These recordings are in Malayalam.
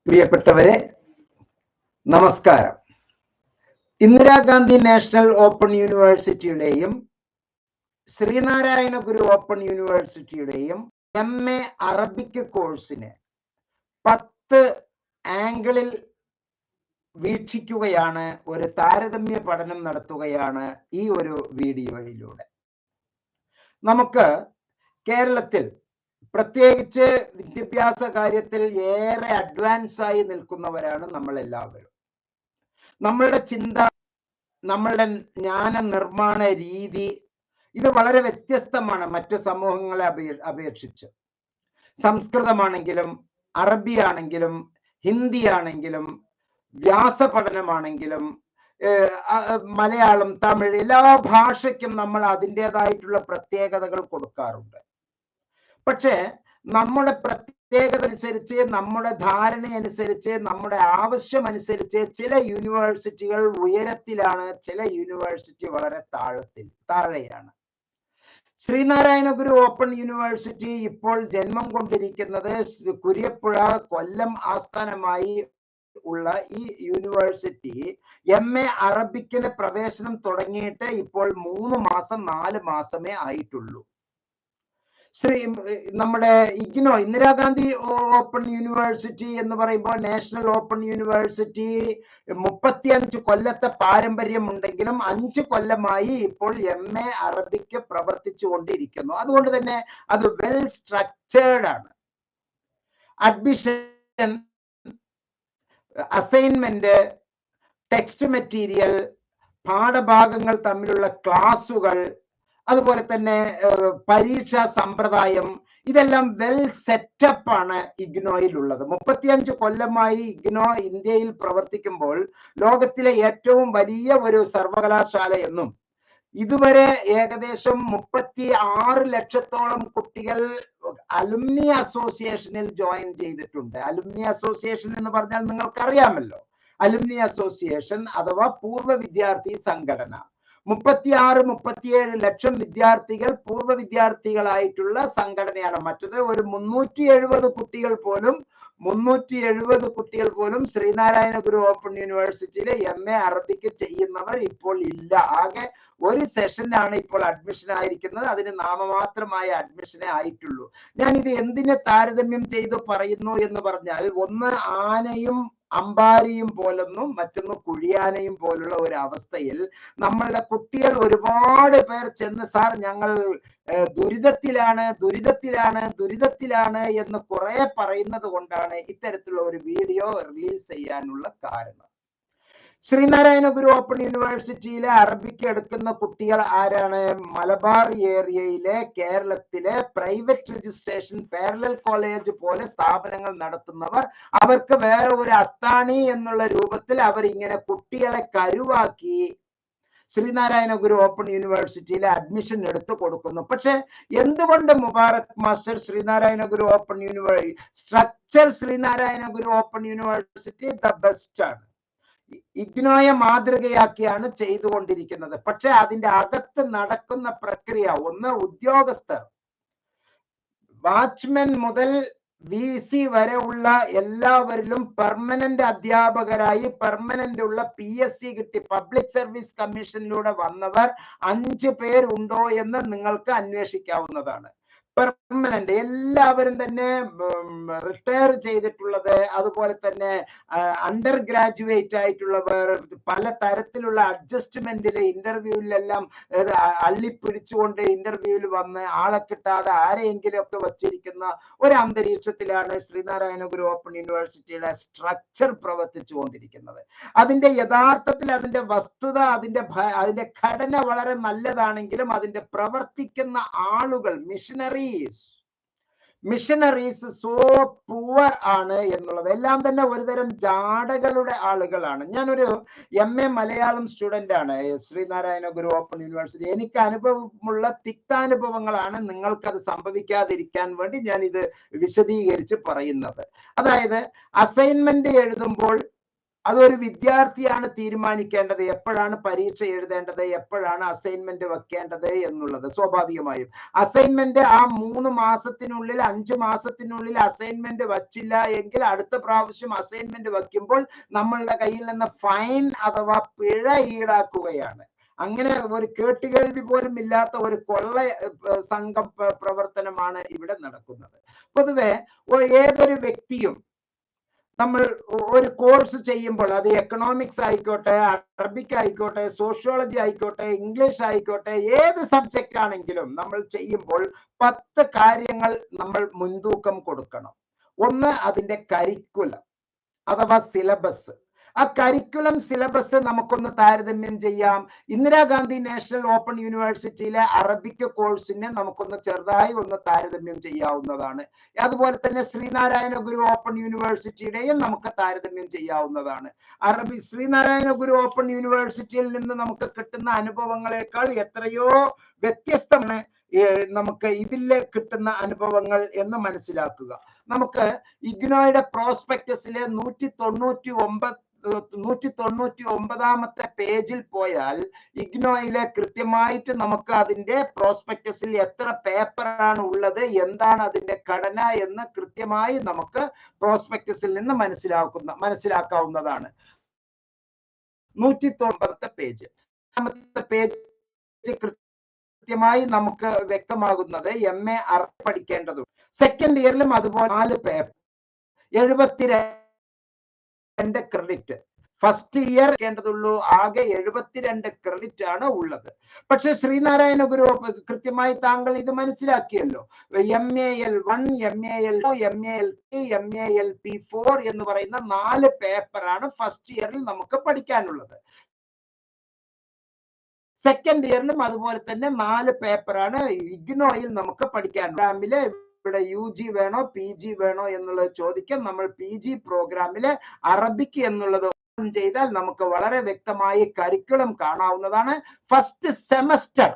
പ്രിയപ്പെട്ടവരെ, നമസ്കാരം. Indira Gandhi national open യൂണിവേഴ്സിറ്റിയുടെയും Sreenarayana Guru open യൂണിവേഴ്സിറ്റിയുടെയും MA Arabic കോഴ്സിന് 10 ആംഗിളിൽ വീക്ഷിക്കുകയാണ്, ഒരു താരതമ്യ പഠനം നടത്തുകയാണ് ഈ ഒരു വീഡിയോയിലൂടെ. നമുക്ക് കേരളത്തിൽ പ്രത്യേകിച്ച് വിദ്യാഭ്യാസ കാര്യത്തിൽ ഏറെ അഡ്വാൻസ് ആയി നിൽക്കുന്നവരാണ് നമ്മൾ എല്ലാവരും. നമ്മളുടെ ചിന്ത, നമ്മളുടെ ജ്ഞാന നിർമ്മാണ രീതി ഇത് വളരെ വ്യത്യസ്തമാണ് മറ്റ് സമൂഹങ്ങളെ അപേക്ഷിച്ച്. സംസ്കൃതമാണെങ്കിലും അറബി ആണെങ്കിലും ഹിന്ദി ആണെങ്കിലും വ്യാസ പഠനമാണെങ്കിലും മലയാളം, തമിഴ്, എല്ലാ ഭാഷയ്ക്കും നമ്മൾ അതിൻ്റെതായിട്ടുള്ള പ്രത്യേകതകൾ കൊടുക്കാറുണ്ട്. പക്ഷേ നമ്മുടെ പ്രത്യേകത അനുസരിച്ച്, നമ്മുടെ ധാരണ അനുസരിച്ച്, നമ്മുടെ ആവശ്യം അനുസരിച്ച് ചില യൂണിവേഴ്സിറ്റികൾ ഉയരത്തിലാണ്, ചില യൂണിവേഴ്സിറ്റി വളരെ താഴെയാണ്. ശ്രീനാരായണ ഗുരു ഓപ്പൺ യൂണിവേഴ്സിറ്റി ഇപ്പോൾ ജന്മം കൊണ്ടിരിക്കുന്നത് കുര്യപ്പുഴ, കൊല്ലം ആസ്ഥാനമായി ഉള്ള ഈ യൂണിവേഴ്സിറ്റി MA അറബിക്കിന് പ്രവേശനം തുടങ്ങിയിട്ട് ഇപ്പോൾ 3 മാസം 4 മാസമേ ആയിട്ടുള്ളൂ. നമ്മുടെ IGNOU ഇന്ദിരാഗാന്ധി ഓപ്പൺ യൂണിവേഴ്സിറ്റി എന്ന് പറയുമ്പോൾ നാഷണൽ ഓപ്പൺ യൂണിവേഴ്സിറ്റി 35 കൊല്ലത്തെ പാരമ്പര്യം ഉണ്ടെങ്കിലും 5 കൊല്ലമായി ഇപ്പോൾ MA അറബിക്ക് പ്രവർത്തിച്ചു കൊണ്ടിരിക്കുന്നു. അതുകൊണ്ട് തന്നെ അത് വെൽ സ്ട്രക്ചേർഡ് ആണ്. അഡ്മിഷൻ, അസൈൻമെന്റ്, ടെക്സ്റ്റ് മെറ്റീരിയൽ, പാഠഭാഗങ്ങൾ തമ്മിലുള്ള ക്ലാസുകൾ, അതുപോലെ തന്നെ പരീക്ഷാ സമ്പ്രദായം, ഇതെല്ലാം വെൽ സെറ്റപ്പ് ആണ് ഇഗ്നോയിലുള്ളത്. 35 കൊല്ലമായി ഇഗ്നോ ഇന്ത്യയിൽ പ്രവർത്തിക്കുമ്പോൾ ലോകത്തിലെ ഏറ്റവും വലിയ ഒരു സർവകലാശാല എന്നും ഇതുവരെ ഏകദേശം 36 ലക്ഷത്തോളം കുട്ടികൾ അലുമിനി അസോസിയേഷനിൽ ജോയിൻ ചെയ്തിട്ടുണ്ട്. അലുമിനി അസോസിയേഷൻ എന്ന് പറഞ്ഞാൽ നിങ്ങൾക്കറിയാമല്ലോ. അലുമിനി അസോസിയേഷൻ അഥവാ പൂർവ്വ വിദ്യാർത്ഥി സംഘടന. 36-37 ലക്ഷം വിദ്യാർത്ഥികൾ പൂർവ്വ വിദ്യാർത്ഥികളായിട്ടുള്ള സംഘടനയാണ്. മറ്റത് ഒരു 370 കുട്ടികൾ പോലും ശ്രീനാരായണ ഗുരു ഓപ്പൺ യൂണിവേഴ്സിറ്റിയിലെ MA അറബിക്ക് ചെയ്യുന്നവർ ഇപ്പോൾ ഇല്ല. ആകെ ഒരു സെഷനാണ് ഇപ്പോൾ അഡ്മിഷൻ ആയിരിക്കുന്നത്. അതിന് നാമമാത്രമായ അഡ്മിഷനേ ആയിട്ടുള്ളൂ. ഞാൻ ഇത് എന്തിനെ താരതമ്യം ചെയ്ത് പറയുന്നു എന്ന് പറഞ്ഞാൽ, ഒന്ന് ആനയും അമ്പാരിയും പോലൊന്നും മറ്റൊന്ന് കുഴിയാനയും പോലുള്ള ഒരു അവസ്ഥയിൽ നമ്മളുടെ കുട്ടികൾ ഒരുപാട് പേർ ചെന്ന് സാർ ഞങ്ങൾ ദുരിതത്തിലാണ് എന്ന് കുറെ പറയുന്നത് കൊണ്ടാണ് ഇത്തരത്തിലുള്ള ഒരു വീഡിയോ റിലീസ് ചെയ്യാനുള്ള കാരണം. ശ്രീനാരായണ ഗുരു ഓപ്പൺ യൂണിവേഴ്സിറ്റിയിലെ അറബിക്ക് എടുക്കുന്ന കുട്ടികൾ ആരാണ്? മലബാർ ഏരിയയിലെ കേരളത്തിലെ പ്രൈവറ്റ് രജിസ്ട്രേഷൻ പാരലൽ കോളേജ് പോലെ സ്ഥാപനങ്ങൾ നടത്തുന്നവർ, അവർക്ക് വേറെ ഒരു അത്താണി എന്നുള്ള രൂപത്തിൽ അവർ ഇങ്ങനെ കുട്ടികളെ കരുവാക്കി ശ്രീനാരായണ ഗുരു ഓപ്പൺ യൂണിവേഴ്സിറ്റിയിലെ അഡ്മിഷൻ എടുത്തു കൊടുക്കുന്നു. പക്ഷെ എന്തുകൊണ്ട് Mubarak master Sreenarayana Guru open structure Sreenarayana Guru open university the best ആണ്. ഇഗ്നോയെ മാതൃകയാക്കിയാണ് ചെയ്തുകൊണ്ടിരിക്കുന്നത്. പക്ഷെ അതിന്റെ അകത്ത് നടക്കുന്ന പ്രക്രിയ, ഒന്ന് ഉദ്യോഗസ്ഥർ, വാച്ച്മെൻ മുതൽ VC വരെ ഉള്ള എല്ലാവരിലും പെർമനന്റ് അധ്യാപകരായി പെർമനന്റ് ഉള്ള PSC കിട്ടി പബ്ലിക് സർവീസ് കമ്മീഷനിലൂടെ വന്നവർ 5 പേരുണ്ടോ എന്ന് നിങ്ങൾക്ക് അന്വേഷിക്കാവുന്നതാണ്. പെർമനന്റ് എല്ലാവരും തന്നെ റിട്ടയർ ചെയ്തിട്ടുള്ളത്, അതുപോലെ തന്നെ അണ്ടർ ഗ്രാജുവേറ്റ് ആയിട്ടുള്ളവർ, പല തരത്തിലുള്ള അഡ്ജസ്റ്റ്മെന്റില് ഇന്റർവ്യൂവിലെല്ലാം അള്ളിപ്പിടിച്ചുകൊണ്ട് ഇന്റർവ്യൂവിൽ വന്ന് ആളെ കിട്ടാതെ ആരെയെങ്കിലും ഒക്കെ വച്ചിരിക്കുന്ന ഒരു അന്തരീക്ഷത്തിലാണ് ശ്രീനാരായണ ഗുരു ഓപ്പൺ യൂണിവേഴ്സിറ്റിയുടെ സ്ട്രക്ചർ പ്രവർത്തിച്ചു കൊണ്ടിരിക്കുന്നത്. അതിന്റെ യഥാർത്ഥത്തിൽ അതിന്റെ വസ്തുത, അതിന്റെ ഘടന വളരെ നല്ലതാണെങ്കിലും അതിന്റെ പ്രവർത്തിക്കുന്ന ആളുകൾ, മിഷനറീസ് സോ പുവർ ആണ് എന്നുള്ളത്. എല്ലാം തന്നെ ഒരുതരം ജാടകളുടെ ആളുകളാണ്. ഞാനൊരു MA മലയാളം സ്റ്റുഡന്റ് ആണ് ശ്രീനാരായണ ഗുരു ഓപ്പൺ യൂണിവേഴ്സിറ്റി. എനിക്ക് അനുഭവമുള്ള തിക്താനുഭവങ്ങളാണ് നിങ്ങൾക്കത് സംഭവിക്കാതിരിക്കാൻ വേണ്ടി ഞാൻ ഇത് വിശദീകരിച്ച് പറയുന്നത്. അതായത് അസൈൻമെന്റ് എഴുതുമ്പോൾ അതൊരു വിദ്യാർത്ഥിയാണ് തീരുമാനിക്കേണ്ടത് എപ്പോഴാണ് പരീക്ഷ എഴുതേണ്ടത്, എപ്പോഴാണ് അസൈൻമെന്റ് വെക്കേണ്ടത് എന്നുള്ളത്. സ്വാഭാവികമായും അസൈൻമെന്റ് ആ 3 മാസത്തിനുള്ളിൽ 5 മാസത്തിനുള്ളിൽ അസൈൻമെന്റ് വച്ചില്ല എങ്കിൽ അടുത്ത പ്രാവശ്യം അസൈൻമെന്റ് വെക്കുമ്പോൾ നമ്മളുടെ കയ്യിൽ നിന്ന് ഫൈൻ അഥവാ പിഴ ഈടാക്കുകയാണ്. അങ്ങനെ ഒരു കേട്ടുകേൾവി പോലും ഇല്ലാത്ത ഒരു കൊള്ള സംഘം പ്രവർത്തനമാണ് ഇവിടെ നടക്കുന്നത്. പൊതുവെ ഏതൊരു വ്യക്തിയും നമ്മൾ ഒരു കോഴ്സ് ചെയ്യുമ്പോൾ അത് എക്കണോമിക്സ് ആയിക്കോട്ടെ, അറബിക് ആയിക്കോട്ടെ, സോഷ്യോളജി ആയിക്കോട്ടെ, ഇംഗ്ലീഷ് ആയിക്കോട്ടെ, ഏത് സബ്ജക്റ്റ് ആണെങ്കിലും നമ്മൾ ചെയ്യുമ്പോൾ 10 കാര്യങ്ങൾ നമ്മൾ മുൻതൂക്കം കൊടുക്കണം. ഒന്ന്, അതിന്റെ കരിക്കുലം അഥവാ സിലബസ്. ആ കരിക്കുലം സിലബസ് നമുക്കൊന്ന് താരതമ്യം ചെയ്യാം. ഇന്ദിരാഗാന്ധി നാഷണൽ ഓപ്പൺ യൂണിവേഴ്സിറ്റിയിലെ അറബിക് കോഴ്സിനെ നമുക്കൊന്ന് ചെറുതായി ഒന്ന് താരതമ്യം ചെയ്യാവുന്നതാണ്. അതുപോലെ തന്നെ ശ്രീനാരായണ ഗുരു ഓപ്പൺ യൂണിവേഴ്സിറ്റിയുടെയും നമുക്ക് താരതമ്യം ചെയ്യാവുന്നതാണ്. ശ്രീനാരായണ ഗുരു ഓപ്പൺ യൂണിവേഴ്സിറ്റിയിൽ നിന്ന് നമുക്ക് കിട്ടുന്ന അനുഭവങ്ങളെക്കാൾ എത്രയോ വ്യത്യസ്തമാണ് നമുക്ക് ഇതിൽ കിട്ടുന്ന അനുഭവങ്ങൾ എന്ന് മനസ്സിലാക്കുക. നമുക്ക് ഇഗ്നോയുടെ പ്രോസ്പെക്ടസിലെ 199 പേജിൽ പോയാൽ ഇഗ്നോയിലെ കൃത്യമായിട്ട് നമുക്ക് അതിന്റെ പ്രോസ്പെക്ടസിൽ എത്ര പേപ്പറാണ് ഉള്ളത്, എന്താണ് അതിന്റെ ഘടന എന്ന് കൃത്യമായി നമുക്ക് പ്രോസ്പെക്ടസിൽ നിന്ന് മനസ്സിലാക്കാവുന്നതാണ്. 190 പേജ് കൃത്യമായി നമുക്ക് വ്യക്തമാകുന്നത് MA പഠിക്കേണ്ടതുണ്ട്. സെക്കൻഡ് ഇയറിലും അതുപോലെ 4 പേപ്പർ, 72 ക്രെഡിറ്റ്. ഫസ്റ്റ് ഇയർ കേണ്ടതുള്ളൂ, ആകെ 72 ക്രെഡിറ്റ് ആണ് ഉള്ളത്. പക്ഷെ ശ്രീനാരായണ ഗുരു കൃത്യമായി താങ്കൾ ഇത് മനസ്സിലാക്കിയല്ലോ. MAL1, MAL2, MAL3, MALP4 എന്ന് പറയുന്ന 4 പേപ്പറാണ് ഫസ്റ്റ് ഇയറിൽ നമുക്ക് പഠിക്കാനുള്ളത്. സെക്കൻഡ് ഇയറിലും അതുപോലെ തന്നെ 4 പേപ്പറാണ് ഇഗ്നോയിൽ നമുക്ക് പഠിക്കാൻ. പ്രോഗ്രാമില് ഇവിടെ UG വേണോ PG വേണോ എന്നുള്ളത് ചോദിക്കാം. നമ്മൾ PG പ്രോഗ്രാമില് അറബിക് എന്നുള്ളത് ചെയ്താൽ നമുക്ക് വളരെ വ്യക്തമായി കരിക്കുലം കാണാവുന്നതാണ്. ഫസ്റ്റ് സെമസ്റ്റർ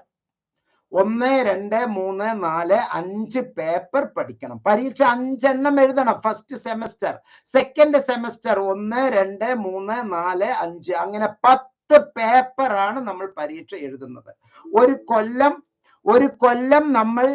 1, 2, 3, 4, 5 പേപ്പർ പഠിക്കണം. പരീക്ഷ 5 എണ്ണം എഴുതണം ഫസ്റ്റ് സെമസ്റ്റർ. സെക്കൻഡ് സെമസ്റ്റർ 1, 2, 3, 4, 5 അങ്ങനെ 10 പേപ്പറാണ് നമ്മൾ പരീക്ഷ എഴുതുന്നത്. ഒരു കൊല്ലം നമ്മൾ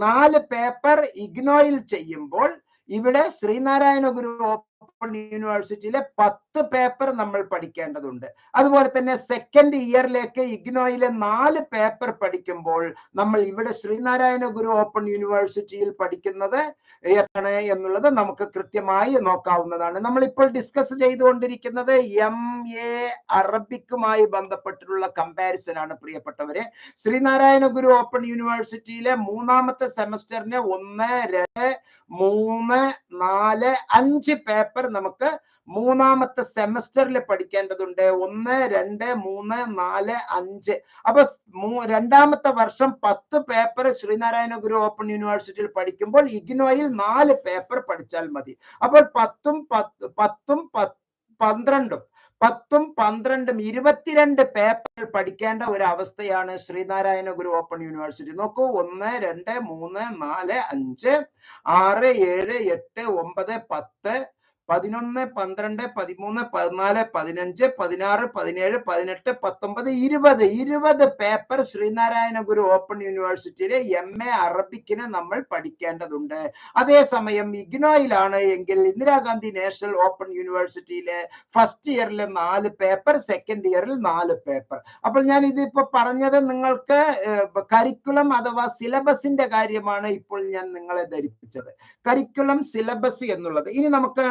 4 പേപ്പർ ഇഗ്നോയിൽ ചെയ്യുമ്പോൾ ഇവിടെ ശ്രീനാരായണ ഗുരു ഓപ്പൺ യൂണിവേഴ്സിറ്റിയിലെ 10 പേപ്പർ നമ്മൾ പഠിക്കേണ്ടതുണ്ട്. അതുപോലെ തന്നെ സെക്കൻഡ് ഇയറിലേക്ക് ഇഗ്നോയിലെ 4 പേപ്പർ പഠിക്കുമ്പോൾ നമ്മൾ ഇവിടെ ശ്രീനാരായണ ഗുരു ഓപ്പൺ യൂണിവേഴ്സിറ്റിയിൽ പഠിക്കുന്നത് എത്രയാണ് എന്നുള്ളത് നമുക്ക് കൃത്യമായി നോക്കാവുന്നതാണ്. നമ്മളിപ്പോൾ ഡിസ്കസ് ചെയ്തുകൊണ്ടിരിക്കുന്നത് MA അറബിക്കുമായി ബന്ധപ്പെട്ടിട്ടുള്ള കമ്പാരിസൺ ആണ് പ്രിയപ്പെട്ടവരെ. ശ്രീനാരായണ ഗുരു ഓപ്പൺ യൂണിവേഴ്സിറ്റിയിലെ 3ാമത്തെ സെമസ്റ്ററിന് 1, 2, 3, 4, 5 പേപ്പർ നമുക്ക് 3ാമത്തെ സെമസ്റ്ററിൽ പഠിക്കേണ്ടതുണ്ട്. 1, 2, 3, 4, 5. അപ്പൊ 2ാമത്തെ വർഷം 10 പേപ്പർ ശ്രീനാരായണ ഗുരു ഓപ്പൺ യൂണിവേഴ്സിറ്റിയിൽ പഠിക്കുമ്പോൾ ഇഗ്നോയിൽ 4 പേപ്പർ പഠിച്ചാൽ മതി. അപ്പോൾ 10ഉം 12ഉം 22 പേപ്പർ പഠിക്കേണ്ട ഒരു അവസ്ഥയാണ് ശ്രീനാരായണ ഗുരു ഓപ്പൺ യൂണിവേഴ്സിറ്റി. നോക്കൂ, 1, 2, 3, 4, 5, 6, 7, 8, 9, 10, 11, 12, 13, 14, 15, 16, 17, 18, 19, 20 പേപ്പർ ശ്രീനാരായണ ഗുരു ഓപ്പൺ യൂണിവേഴ്സിറ്റിയിലെ MA അറബിക്കിന് നമ്മൾ പഠിക്കേണ്ടതുണ്ട്. അതേസമയം ഇഗ്നോയിലാണ് എങ്കിൽ ഇന്ദിരാഗാന്ധി നാഷണൽ ഓപ്പൺ യൂണിവേഴ്സിറ്റിയിലെ ഫസ്റ്റ് ഇയറിൽ 4 പേപ്പർ, സെക്കൻഡ് ഇയറിൽ 4 പേപ്പർ. അപ്പോൾ ഞാൻ ഇതിപ്പോ പറഞ്ഞത് നിങ്ങൾക്ക് കരിക്കുലം അഥവാ സിലബസിന്റെ കാര്യമാണ് ഇപ്പോൾ ഞാൻ നിങ്ങളെ ധരിപ്പിച്ചത്. കരിക്കുലം, സിലബസ് എന്നുള്ളത്. ഇനി നമുക്ക്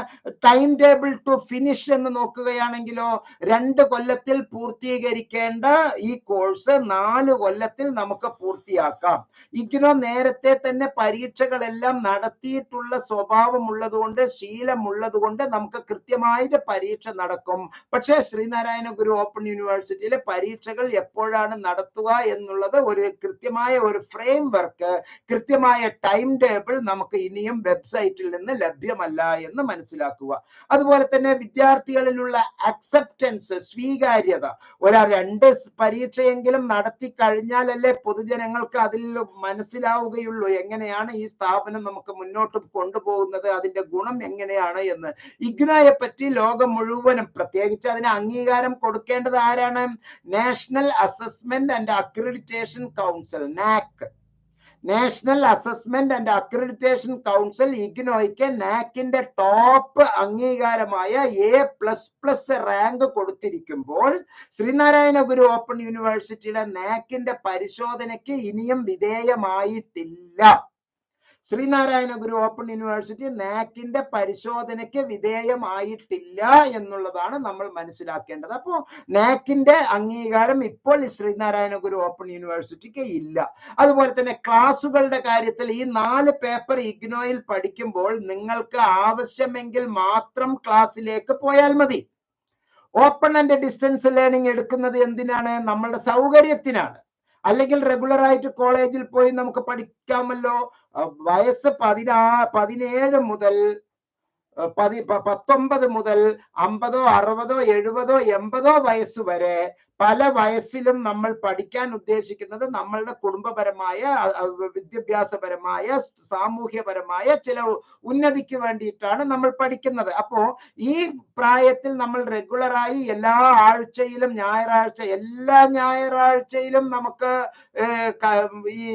ടൈം ടേബിൾ ടു ഫിനിഷ് എന്ന് നോക്കുകയാണെങ്കിലോ 2 കൊല്ലത്തിൽ പൂർത്തീകരിക്കേണ്ട ഈ കോഴ്സ് 4 കൊല്ലത്തിൽ നമുക്ക് പൂർത്തിയാക്കാം. ഇഗ്നോ നേരത്തെ തന്നെ പരീക്ഷകളെല്ലാം നടത്തിയിട്ടുള്ള സ്വഭാവമുള്ളതുകൊണ്ട്, ശീലമുള്ളതുകൊണ്ട് നമുക്ക് കൃത്യമായിട്ട് പരീക്ഷ നടക്കും. പക്ഷേ ശ്രീനാരായണ ഗുരു ഓപ്പൺ യൂണിവേഴ്സിറ്റിയിലെ പരീക്ഷകൾ എപ്പോഴാണ് നടത്തുക എന്നുള്ളത് ഒരു കൃത്യമായ ഒരു ഫ്രെയിം വർക്ക്, കൃത്യമായ ടൈം ടേബിൾ നമുക്ക് ഇനിയും വെബ്സൈറ്റിൽ നിന്ന് ലഭ്യമല്ല എന്ന് മനസ്സിലാക്കുക. മനസ്സിലാക്കുക. അതുപോലെ തന്നെ വിദ്യാർത്ഥികളിലുള്ള അക്സെപ്റ്റൻസ്, സ്വീകാര്യത. 2 പരീക്ഷയെങ്കിലും നടത്തി കഴിഞ്ഞാലല്ലേ പൊതുജനങ്ങൾക്ക് അതിൽ മനസ്സിലാവുകയുള്ളൂ എങ്ങനെയാണ് ഈ സ്ഥാപനം നമുക്ക് മുന്നോട്ട് കൊണ്ടുപോകുന്നത്, അതിന്റെ ഗുണം എങ്ങനെയാണ് എന്ന്. ഇഗ്നോയെ പറ്റി ലോകം മുഴുവനും, പ്രത്യേകിച്ച് അതിന് അംഗീകാരം കൊടുക്കേണ്ടത് ആരാണ്? National assessment and accreditation council, NAAC. National assessment and accreditation council ഇഗ്നോയ്ക്ക് നാക്കിന്റെ ടോപ്പ് അംഗീകാരമായ A++ റാങ്ക് കൊടുത്തിരിക്കുമ്പോൾ ശ്രീനാരായണ ഗുരു ഓപ്പൺ യൂണിവേഴ്സിറ്റിയുടെ നാക്കിന്റെ പരിശോധനയ്ക്ക് ഇനിയും വിധേയമായിട്ടില്ല. ശ്രീനാരായണ ഗുരു ഓപ്പൺ യൂണിവേഴ്സിറ്റി നാക്കിന്റെ പരിശോധനയ്ക്ക് വിധേയമായിട്ടില്ല എന്നുള്ളതാണ് നമ്മൾ മനസ്സിലാക്കേണ്ടത്. അപ്പോൾ നാക്കിന്റെ അംഗീകാരം ഇപ്പോൾ ശ്രീനാരായണ ഗുരു ഓപ്പൺ യൂണിവേഴ്സിറ്റിക്ക് ഇല്ല. അതുപോലെ തന്നെ ക്ലാസുകളുടെ കാര്യത്തിൽ ഈ 4 പേപ്പർ ഇഗ്നോയിൽ പഠിക്കുമ്പോൾ നിങ്ങൾക്ക് ആവശ്യമെങ്കിൽ മാത്രം ക്ലാസ്സിലേക്ക് പോയാൽ മതി. ഓപ്പൺ ആൻഡ് ഡിസ്റ്റൻസ് ലേണിംഗ് എടുക്കുന്നത് എന്തിനാണ്? നമ്മളുടെ സൗകര്യത്തിനാണ്. അല്ലെങ്കിൽ റെഗുലർ ആയിട്ട് കോളേജിൽ പോയി നമുക്ക് പഠിക്കാമല്ലോ. വയസ്സ് 17 മുതൽ 19 മുതൽ 50, 60, 70, 80 വയസ്സ് വരെ പല വയസ്സിലും നമ്മൾ പഠിക്കാൻ ഉദ്ദേശിക്കുന്നത് നമ്മളുടെ കുടുംബപരമായ, വിദ്യാഭ്യാസപരമായ, സാമൂഹ്യപരമായ ചില ഉന്നതിക്ക് വേണ്ടിയിട്ടാണ് നമ്മൾ പഠിക്കുന്നത്. അപ്പോ ഈ പ്രായത്തിൽ നമ്മൾ റെഗുലറായി എല്ലാ ആഴ്ചയിലും എല്ലാ ഞായറാഴ്ചയിലും നമുക്ക് ഈ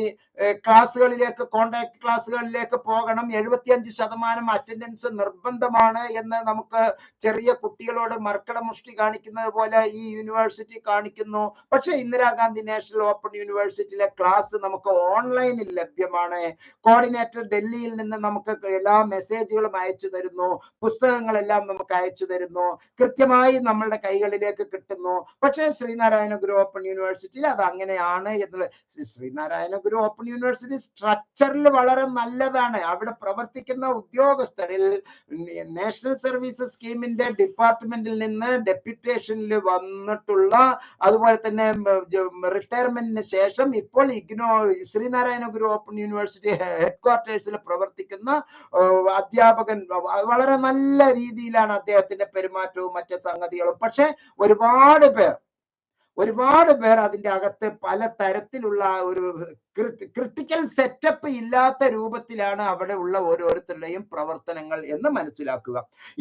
ക്ലാസ്സുകളിലേക്ക്, കോൺടാക്ട് ക്ലാസ്സുകളിലേക്ക് പോകണം, 75% അറ്റൻഡൻസ് നിർബന്ധമാണ് എന്ന് നമുക്ക് ചെറിയ കുട്ടികളോട് മർക്കടമുഷ്ടി കാണിക്കുന്നത് പോലെ ഈ യൂണിവേഴ്സിറ്റി കാണിക്കുന്നു. പക്ഷെ ഇന്ദിരാഗാന്ധി നാഷണൽ ഓപ്പൺ യൂണിവേഴ്സിറ്റിയിലെ ക്ലാസ് നമുക്ക് ഓൺലൈനിൽ ലഭ്യമാണ്. കോർഡിനേറ്റർ ഡൽഹിയിൽ നിന്ന് നമുക്ക് എല്ലാ മെസ്സേജുകളും അയച്ചു തരുന്നു, പുസ്തകങ്ങളെല്ലാം നമുക്ക് അയച്ചു തരുന്നു, കൃത്യമായി നമ്മളുടെ കൈകളിലേക്ക് കിട്ടുന്നു. പക്ഷേ ശ്രീനാരായണ ഗുരു ഓപ്പൺ യൂണിവേഴ്സിറ്റിയിൽ അത് അങ്ങനെയാണ് എന്നുള്ളത്. ശ്രീനാരായണ ഗുരു ഓപ്പൺ യൂണിവേഴ്സിറ്റി സ്ട്രക്ചറിൽ വളരെ നല്ലതാണ്. അവിടെ പ്രവർത്തിക്കുന്ന ഉദ്യോഗസ്ഥരിൽ നാഷണൽ സർവീസ് സ്കീമിന്റെ ഡിപ്പാർട്ട്മെന്റിൽ നിന്ന് ഡെപ്യൂട്ടേഷനിൽ വന്നിട്ടുള്ള, അതുപോലെ തന്നെ റിട്ടയർമെന്റിന് ശേഷം ഇപ്പോൾ ഇഗ്നോ ശ്രീനാരായണ ഗുരു ഓപ്പൺ യൂണിവേഴ്സിറ്റി ഹെഡ്ക്വാർട്ടേഴ്സിൽ പ്രവർത്തിക്കുന്ന അധ്യാപകൻ വളരെ നല്ല രീതിയിലാണ് അദ്ദേഹത്തിന്റെ പെരുമാറ്റവും മറ്റു സംഗതികളും. പക്ഷെ ഒരുപാട് പേർ അതിന്റെ അകത്ത് പല തരത്തിലുള്ള ഒരു ക്രിട്ടിക്കൽ സെറ്റപ്പ് ഇല്ലാത്ത രൂപത്തിലാണ് അവിടെ ഉള്ള ഓരോരുത്തരുടെയും പ്രവർത്തനങ്ങൾ എന്ന് മനസ്സിലാക്കുക.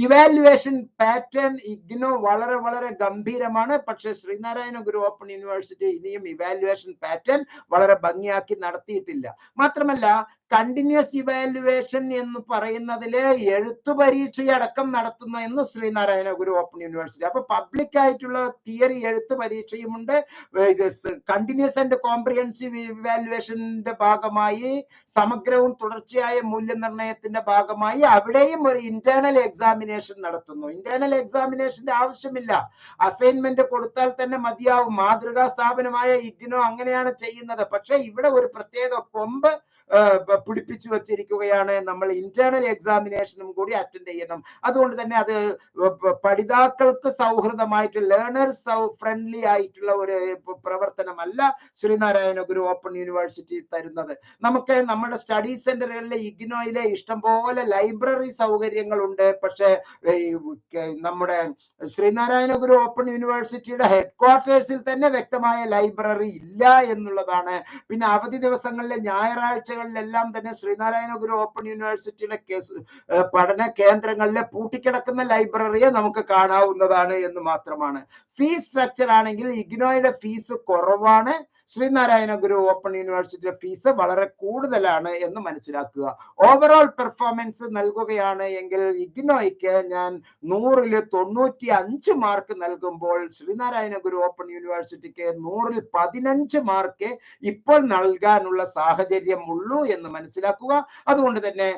ഇവാലുവേഷൻ പാറ്റേൺ ഇഗ്നോ വളരെ വളരെ ഗംഭീരമാണ്. പക്ഷെ ശ്രീനാരായണ ഗുരു ഓപ്പൺ യൂണിവേഴ്സിറ്റി ഇനിയും ഇവാലുവേഷൻ പാറ്റേൺ വളരെ ഭംഗിയാക്കി നടത്തിയിട്ടില്ല. മാത്രമല്ല കണ്ടിന്യൂസ് ഇവാലുവേഷൻ എന്ന് പറയുന്നതില് എഴുത്തു പരീക്ഷയടക്കം നടത്തുന്ന എന്ന് ശ്രീനാരായണ ഗുരു ഓപ്പൺ യൂണിവേഴ്സിറ്റി. അപ്പൊ പബ്ലിക് ആയിട്ടുള്ള തിയറി എഴുത്ത് പരീക്ഷയുമുണ്ട്. കണ്ടിന്യൂസ് ആൻഡ് കോംപ്രിഹെൻസീവ് ഇവാലുവേഷന്റെ ഭാഗമായി, സമഗ്രവും തുടർച്ചയായ മൂല്യനിർണ്ണയത്തിന്റെ ഭാഗമായി അവിടെയും ഒരു ഇന്റേണൽ എക്സാമിനേഷൻ നടത്തുന്നു. ഇന്റേണൽ എക്സാമിനേഷന്റെ ആവശ്യമില്ല, അസൈൻമെന്റ് കൊടുത്താൽ തന്നെ മതിയാവും. മാതൃകാ സ്ഥാപനമായ ഇഗ്നോ അങ്ങനെയാണ് ചെയ്യുന്നത്. പക്ഷെ ഇവിടെ ഒരു പ്രത്യേക കൊമ്പ് പിടിപ്പിച്ചു വച്ചിരിക്കുകയാണ്. നമ്മൾ ഇന്റേണൽ എക്സാമിനേഷനും കൂടി അറ്റൻഡ് ചെയ്യണം. അതുകൊണ്ട് തന്നെ അത് പഠിതാക്കൾക്ക് സൗഹൃദമായിട്ട്, ലേണേഴ്സ് ഫ്രണ്ട്ലി ആയിട്ടുള്ള ഒരു പ്രവർത്തനമല്ല ശ്രീനാരായണ ഗുരു ഓപ്പൺ യൂണിവേഴ്സിറ്റി തരുന്നത്. നമുക്ക് നമ്മുടെ സ്റ്റഡി സെന്ററുകളിലെ ഇഗ്നോയിലെ ഇഷ്ടംപോലെ ലൈബ്രറി സൗകര്യങ്ങളുണ്ട്. പക്ഷെ നമ്മുടെ ശ്രീനാരായണ ഗുരു ഓപ്പൺ യൂണിവേഴ്സിറ്റിയുടെ ഹെഡ്ക്വാർട്ടേഴ്സിൽ തന്നെ വ്യക്തമായ ലൈബ്രറി ഇല്ല എന്നുള്ളതാണ്. പിന്നെ അവധി ദിവസങ്ങളിലെ ഞായറാഴ്ചകളിലെല്ലാം തന്നെ ശ്രീനാരായണ ഗുരു ഓപ്പൺ യൂണിവേഴ്സിറ്റിയുടെ പഠന കേന്ദ്രങ്ങളിലെ പൂട്ടിക്കിടക്കുന്ന ലൈബ്രറിയെ നമുക്ക് കാണാവുന്നതാണ് എന്ന് മാത്രമാണ്. ഫീസ് സ്ട്രക്ചർ ആണെങ്കിൽ ഇഗ്നോയുടെ ഫീസ് കുറവാണ്, ശ്രീനാരായണ ഗുരു ഓപ്പൺ യൂണിവേഴ്സിറ്റിയുടെ ഫീസ് വളരെ കൂടുതലാണ് എന്ന് മനസ്സിലാക്കുക. ഓവറോൾ പെർഫോമൻസ് നൽകുകയാണ് എങ്കിൽ ഇഗ്നോയ്ക്ക് ഞാൻ 100ൽ 95 മാർക്ക് നൽകുമ്പോൾ ശ്രീനാരായണ ഗുരു ഓപ്പൺ യൂണിവേഴ്സിറ്റിക്ക് 100ൽ 15 മാർക്ക് ഇപ്പോൾ നൽകാനുള്ള സാഹചര്യം ഉള്ളൂ എന്ന് മനസ്സിലാക്കുക. അതുകൊണ്ട് തന്നെ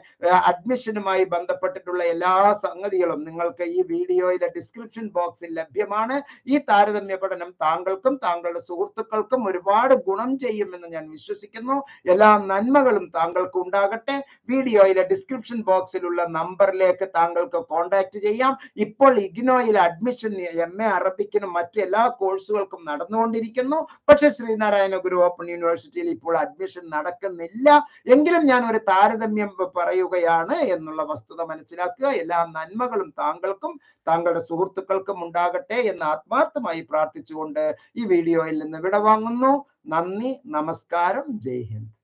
അഡ്മിഷനുമായി ബന്ധപ്പെട്ടിട്ടുള്ള എല്ലാ സംഗതികളും നിങ്ങൾക്ക് ഈ വീഡിയോയിലെ ഡിസ്ക്രിപ്ഷൻ ബോക്സിൽ ലഭ്യമാണ്. ഈ താരതമ്യ പഠനം താങ്കൾക്കും താങ്കളുടെ സുഹൃത്തുക്കൾക്കും ഒരുപാട് ഒരുപാട് ഗുണം ചെയ്യുമെന്ന് ഞാൻ വിശ്വസിക്കുന്നു. എല്ലാ നന്മകളും താങ്കൾക്ക് ഉണ്ടാകട്ടെ. വീഡിയോയിലെ ഡിസ്ക്രിപ്ഷൻ ബോക്സിലുള്ള നമ്പറിലേക്ക് താങ്കൾക്ക് കോൺടാക്ട് ചെയ്യാം. ഇപ്പോൾ ഇഗ്നോയിൽ അഡ്മിഷൻ MA അറബിക്കിനും മറ്റു എല്ലാ കോഴ്സുകൾക്കും നടന്നുകൊണ്ടിരിക്കുന്നു. പക്ഷെ ശ്രീനാരായണ ഗുരു ഓപ്പൺ യൂണിവേഴ്സിറ്റിയിൽ ഇപ്പോൾ അഡ്മിഷൻ നടക്കുന്നില്ല. എങ്കിലും ഞാൻ ഒരു താരതമ്യം പറയുകയാണ് എന്നുള്ള വസ്തുത മനസ്സിലാക്കുക. എല്ലാ നന്മകളും താങ്കൾക്കും താങ്കളുടെ സുഹൃത്തുക്കൾക്കും ഉണ്ടാകട്ടെ എന്ന് ആത്മാർത്ഥമായി പ്രാർത്ഥിച്ചുകൊണ്ട് ഈ വീഡിയോയിൽ നിന്ന് വിടവാങ്ങുന്നു. നന്ദി, നമസ്കാരം, ജയ് ഹിന്ദ്.